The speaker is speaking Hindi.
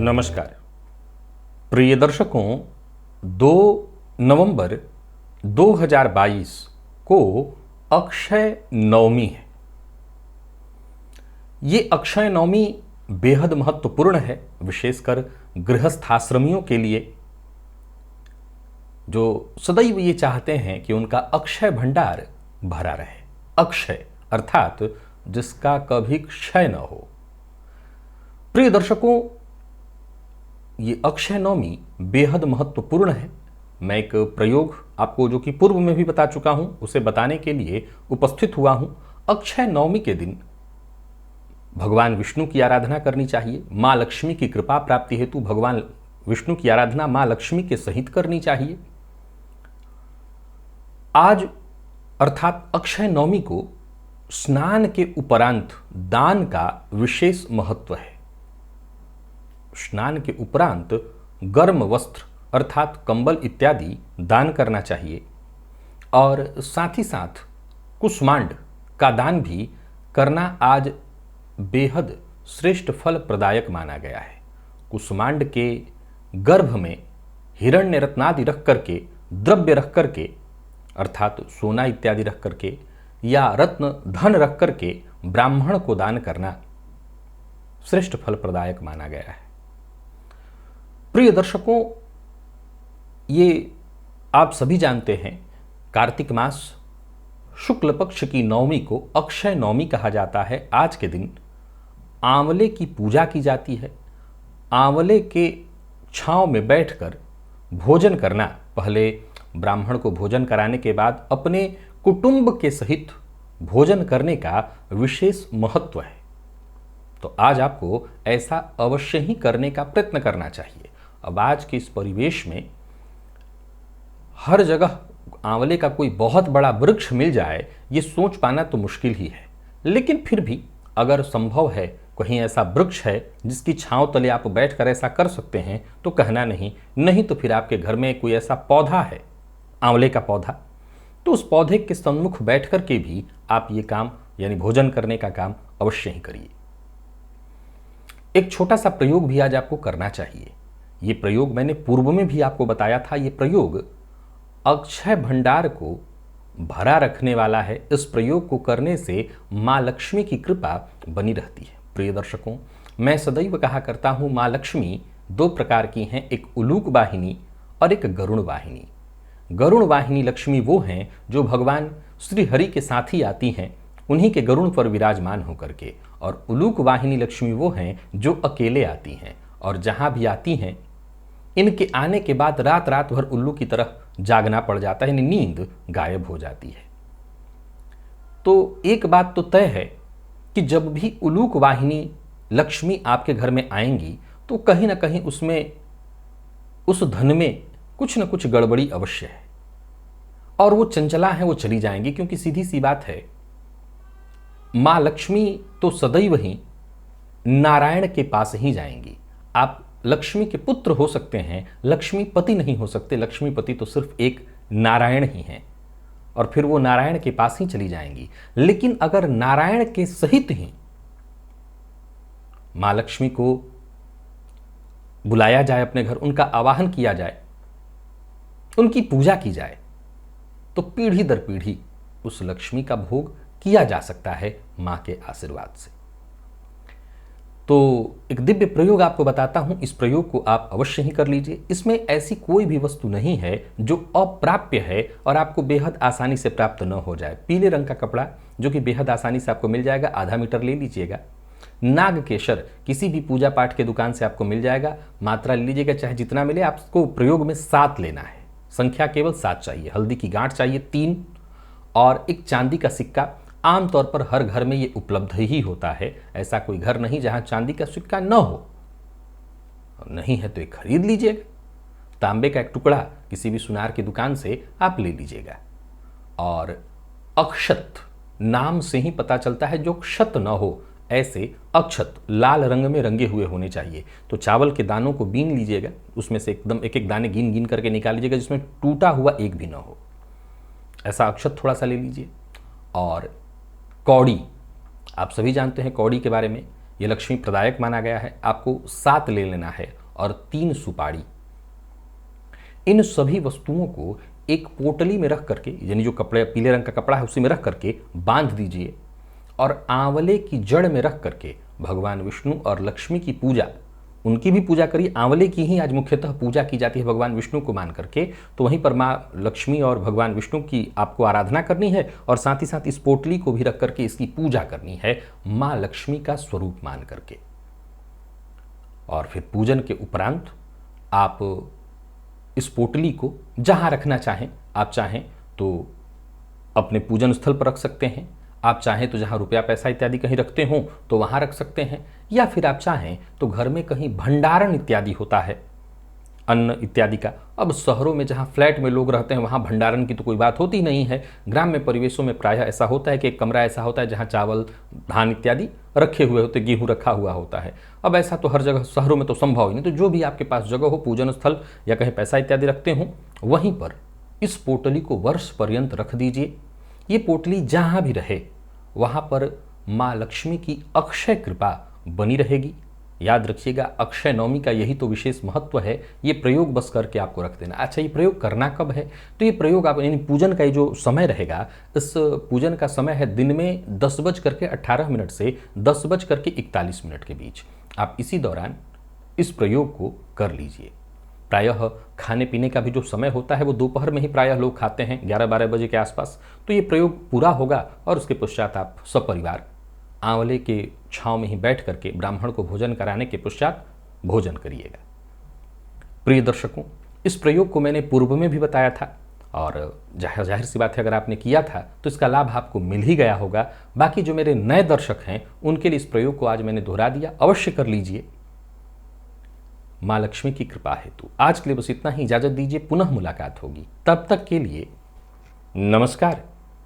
नमस्कार प्रिय दर्शकों, 2 नवंबर 2022 को अक्षय नवमी है। ये अक्षय नवमी बेहद महत्वपूर्ण है, विशेषकर गृहस्थाश्रमियों के लिए जो सदैव ये चाहते हैं कि उनका अक्षय भंडार भरा रहे। अक्षय अर्थात जिसका कभी क्षय न हो। प्रिय दर्शकों, ये अक्षय नवमी बेहद महत्वपूर्ण है। मैं एक प्रयोग आपको जो कि पूर्व में भी बता चुका हूं, उसे बताने के लिए उपस्थित हुआ हूं। अक्षय नवमी के दिन भगवान विष्णु की आराधना करनी चाहिए। मां लक्ष्मी की कृपा प्राप्ति हेतु भगवान विष्णु की आराधना मां लक्ष्मी के सहित करनी चाहिए। आज अर्थात अक्षय नवमी को स्नान के उपरांत दान का विशेष महत्व है। स्नान के उपरांत गर्म वस्त्र अर्थात कंबल इत्यादि दान करना चाहिए और साथ ही साथ कुष्मांड का दान भी करना आज बेहद श्रेष्ठ फल प्रदायक माना गया है। कुष्मांड के गर्भ में हिरण्य रत्नादि रख करके, द्रव्य रख करके अर्थात सोना इत्यादि रख करके या रत्न धन रख करके ब्राह्मण को दान करना श्रेष्ठ फल प्रदायक माना गया है। प्रिय दर्शकों, ये आप सभी जानते हैं, कार्तिक मास शुक्ल पक्ष की नवमी को अक्षय नवमी कहा जाता है। आज के दिन आंवले की पूजा की जाती है। आंवले के छांव में बैठकर भोजन करना, पहले ब्राह्मण को भोजन कराने के बाद अपने कुटुंब के सहित भोजन करने का विशेष महत्व है। तो आज आपको ऐसा अवश्य ही करने का प्रयत्न करना चाहिए। अब आज के इस परिवेश में हर जगह आंवले का कोई बहुत बड़ा वृक्ष मिल जाए, ये सोच पाना तो मुश्किल ही है। लेकिन फिर भी अगर संभव है, कहीं ऐसा वृक्ष है जिसकी छांव तले आप बैठकर ऐसा कर सकते हैं तो कहना नहीं तो फिर आपके घर में कोई ऐसा पौधा है, आंवले का पौधा, तो उस पौधे के सम्मुख बैठ कर के भी आप ये काम यानी भोजन करने का काम अवश्य ही करिए। एक छोटा सा प्रयोग भी आज आपको करना चाहिए। ये प्रयोग मैंने पूर्व में भी आपको बताया था। ये प्रयोग अक्षय भंडार को भरा रखने वाला है। इस प्रयोग को करने से मां लक्ष्मी की कृपा बनी रहती है। प्रिय दर्शकों, मैं सदैव कहा करता हूं, मां लक्ष्मी 2 प्रकार की हैं, एक उलूक वाहिनी और एक गरुण वाहिनी। गरुण वाहिनी लक्ष्मी वो हैं जो भगवान श्री हरि के साथ ही आती हैं, उन्हीं के गरुण पर विराजमान होकर के, और उलूक वाहिनी लक्ष्मी वो हैं जो अकेले आती हैं और जहां भी आती हैं इनके आने के बाद रात रात भर उल्लू की तरह जागना पड़ जाता है, नींद गायब हो जाती है। तो एक बात तो तय है कि जब भी उलूक वाहिनी लक्ष्मी आपके घर में आएंगी तो कहीं ना कहीं उसमें, उस धन में कुछ न कुछ गड़बड़ी अवश्य है और वो चंचला है, वो चली जाएंगी। क्योंकि सीधी सी बात है, मां लक्ष्मी तो सदैव ही नारायण के पास ही जाएंगी। आप लक्ष्मी के पुत्र हो सकते हैं, लक्ष्मी पति नहीं हो सकते। लक्ष्मी पति तो सिर्फ एक नारायण ही हैं और फिर वो नारायण के पास ही चली जाएंगी। लेकिन अगर नारायण के सहित ही मां लक्ष्मी को बुलाया जाए अपने घर, उनका आवाहन किया जाए, उनकी पूजा की जाए, तो पीढ़ी दर पीढ़ी उस लक्ष्मी का भोग किया जा सकता है मां के आशीर्वाद से। तो एक दिव्य प्रयोग आपको बताता हूं, इस प्रयोग को आप अवश्य ही कर लीजिए। इसमें ऐसी कोई भी वस्तु नहीं है जो अप्राप्य है और आपको बेहद आसानी से प्राप्त न हो जाए। पीले रंग का कपड़ा जो कि बेहद आसानी से आपको मिल जाएगा, आधा मीटर ले लीजिएगा। नाग केशर किसी भी पूजा पाठ के दुकान से आपको मिल जाएगा, मात्रा ले लीजिएगा, चाहे जितना मिले। आपको प्रयोग में 7 लेना है, संख्या केवल 7 चाहिए। हल्दी की गांठ चाहिए 3 और एक चांदी का सिक्का। आमतौर पर हर घर में ये उपलब्ध ही होता है, ऐसा कोई घर नहीं जहां चांदी का सिक्का न हो। नहीं है तो एक खरीद लीजिएगा। तांबे का एक टुकड़ा किसी भी सुनार की दुकान से आप ले लीजिएगा। और अक्षत, नाम से ही पता चलता है जो क्षत न हो, ऐसे अक्षत लाल रंग में रंगे हुए होने चाहिए। तो चावल के दानों को बीन लीजिएगा, उसमें से एकदम एक एक दाने गिन गिन करके निकाल लीजिएगा जिसमें टूटा हुआ एक भी ना हो। ऐसा अक्षत थोड़ा सा ले लीजिए। और कौड़ी, आप सभी जानते हैं कौड़ी के बारे में। ये लक्ष्मी प्रदायक माना गया है। आपको 7 ले लेना है और 3 सुपारी। इन सभी वस्तुओं को एक पोटली में रख करके, यानी जो कपड़े पीले रंग का कपड़ा है उसी में रख करके बांध दीजिए और आंवले की जड़ में रख करके भगवान विष्णु और लक्ष्मी की पूजा, उनकी भी पूजा करिए। आंवले की ही आज मुख्यतः पूजा की जाती है भगवान विष्णु को मान करके, तो वहीं पर माँ लक्ष्मी और भगवान विष्णु की आपको आराधना करनी है और साथ ही साथ इस पोटली को भी रख करके इसकी पूजा करनी है माँ लक्ष्मी का स्वरूप मान करके। और फिर पूजन के उपरांत आप इस पोटली को जहाँ रखना चाहें, आप चाहें तो अपने पूजन स्थल पर रख सकते हैं, आप चाहें तो जहाँ रुपया पैसा इत्यादि कहीं रखते हों तो वहाँ रख सकते हैं, या फिर आप चाहें तो घर में कहीं भंडारण इत्यादि होता है अन्न इत्यादि का। अब शहरों में जहाँ फ्लैट में लोग रहते हैं वहाँ भंडारण की तो कोई बात होती नहीं है। ग्राम्य परिवेशों में प्रायः ऐसा होता है कि एक कमरा ऐसा होता है जहाँ चावल धान इत्यादि रखे हुए होते, गेहूँ रखा हुआ होता है। अब ऐसा तो हर जगह शहरों में तो संभव ही नहीं, तो जो भी आपके पास जगह हो, पूजन स्थल या कहीं पैसा इत्यादि रखते हों, वहीं पर इस पोटली को वर्ष पर्यंत रख दीजिए। ये पोटली जहाँ भी रहे वहाँ पर माँ लक्ष्मी की अक्षय कृपा बनी रहेगी। याद रखिएगा, अक्षय नवमी का यही तो विशेष महत्व है। ये प्रयोग बस करके आपको रख देना। अच्छा, ये प्रयोग करना कब है? तो ये प्रयोग आप, यानी पूजन का ये जो समय रहेगा, इस पूजन का समय है दिन में 10:18 से 10:41 के बीच। आप इसी दौरान इस प्रयोग को कर लीजिए। प्रायः खाने पीने का भी जो समय होता है वो दोपहर में ही प्रायः लोग खाते हैं, 11-12 बजे के आसपास। तो ये प्रयोग पूरा होगा और उसके पश्चात आप सपरिवार आंवले के छांव में ही बैठ करके ब्राह्मण को भोजन कराने के पश्चात भोजन करिएगा। प्रिय दर्शकों, इस प्रयोग को मैंने पूर्व में भी बताया था और जाहिर सी बात है अगर आपने किया था तो इसका लाभ आपको मिल ही गया होगा। बाकी जो मेरे नए दर्शक हैं उनके लिए इस प्रयोग को आज मैंने दोहरा दिया, अवश्य कर लीजिए। माँ लक्ष्मी की कृपा हेतु आज के लिए बस इतना ही। इजाजत दीजिए, पुनः मुलाकात होगी। तब तक के लिए नमस्कार।